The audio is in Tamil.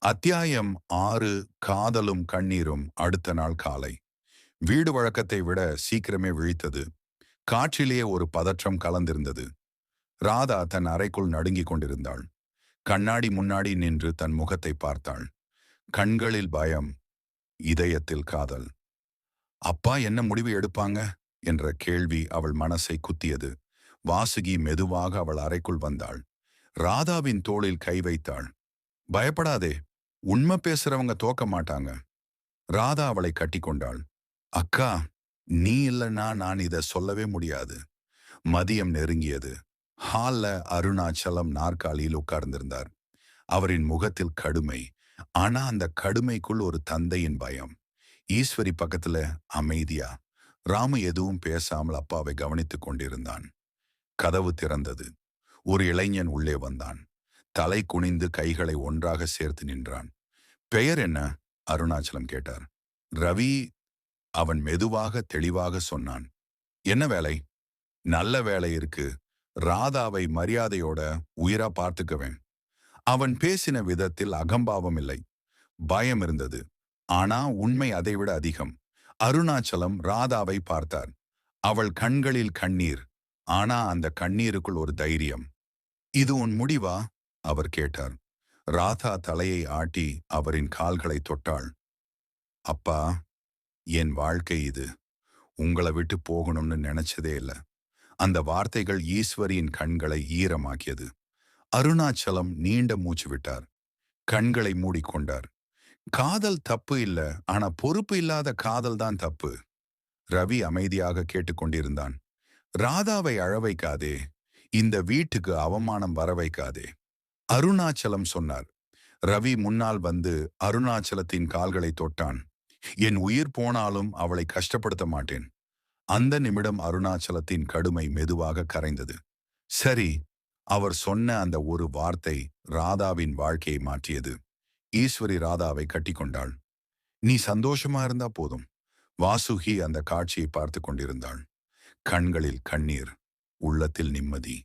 அத்தியாயம் 6. காதலும் கண்ணீரும். அடுத்த நாள் காலை வீடு வழக்கத்தை விட சீக்கிரமே விழித்தது. காற்றிலேயே ஒரு பதற்றம் கலந்திருந்தது. ராதா தன் அறைக்குள் நடுங்கிக் கொண்டிருந்தாள். கண்ணாடி முன்னாடி நின்று தன் முகத்தை பார்த்தாள். கண்களில் பயம், இதயத்தில் காதல். அப்பா என்ன முடிவு எடுப்பாங்க என்ற கேள்வி அவள் மனசை குத்தியது. வாசுகி மெதுவாக அவள் அறைக்குள் வந்தாள். ராதாவின் தோளில் கை வைத்தாள். பயப்படாதே, உண்மை பேசுறவங்க தோக்க மாட்டாங்க. ராதா அவளை கட்டி கொண்டாள். அக்கா, நீ இல்லைன்னா நான் இதை சொல்லவே முடியாது. மதியம் நெருங்கியது. ஹால்ல அருணாச்சலம் நாற்காலியில் உட்கார்ந்திருந்தார். அவரின் முகத்தில் கடுமை, ஆனா அந்த கடுமைக்குள் ஒரு தந்தையின் பயம். ஈஸ்வரி பக்கத்துல அமைதியா. ராமு எதுவும் பேசாமல் அப்பாவை கவனித்துக் கொண்டிருந்தான். கதவு திறந்தது. ஒரு இளைஞன் உள்ளே வந்தான். தலை குனிந்து கைகளை ஒன்றாக சேர்த்து நின்றான். பெயர் என்ன? அருணாச்சலம் கேட்டார். ரவி. அவன் மெதுவாக தெளிவாக சொன்னான். என்ன வேலை? நல்ல வேலை இருக்கு. ராதாவை மரியாதையோட உயிரா பார்த்துக்குவேன். அவன் பேசின விதத்தில் அகம்பாவம் இல்லை, பயம் இருந்தது. ஆனா உண்மை அதைவிட அதிகம். அருணாச்சலம் ராதாவை பார்த்தார். அவள் கண்களில் கண்ணீர், ஆனா அந்த கண்ணீருக்குள் ஒரு தைரியம். இது உன் முடிவா? அவர் கேட்டார். ராதா தலையை ஆட்டி அவரின் கால்களை தொட்டாள். அப்பா, என் வாழ்க்கை இது. உங்களை விட்டு போகணும்னு நினைச்சதே இல்ல. அந்த வார்த்தைகள் ஈஸ்வரியின் கண்களை ஈரமாக்கியது. அருணாச்சலம் நீண்ட மூச்சு விட்டார். கண்களை மூடிக்கொண்டார். காதல் தப்பு இல்ல, ஆனா பொறுப்பு இல்லாத காதல் தான் தப்பு. ரவி அமைதியாக கேட்டுக்கொண்டிருந்தான். ராதாவை அழ வைக்காதே. இந்த வீட்டுக்கு அவமானம் வர வைக்காதே. அருணாச்சலம் சொன்னார். ரவி முன்னால் வந்து அருணாச்சலத்தின் கால்களை தொட்டான். என் உயிர் போனாலும் அவளை கஷ்டப்படுத்த மாட்டேன். அந்த நிமிடம் அருணாச்சலத்தின் கடுமை மெதுவாக கரைந்தது. சரி, அவர் சொன்ன அந்த ஒரு வார்த்தை ராதாவின் வாழ்க்கையை மாற்றியது. ஈஸ்வரி ராதாவை கட்டிக்கொண்டாள். நீ சந்தோஷமா இருந்தா போதும். வாசுகி அந்த காட்சியை பார்த்து கொண்டிருந்தாள். கண்களில் கண்ணீர், உள்ளத்தில் நிம்மதி.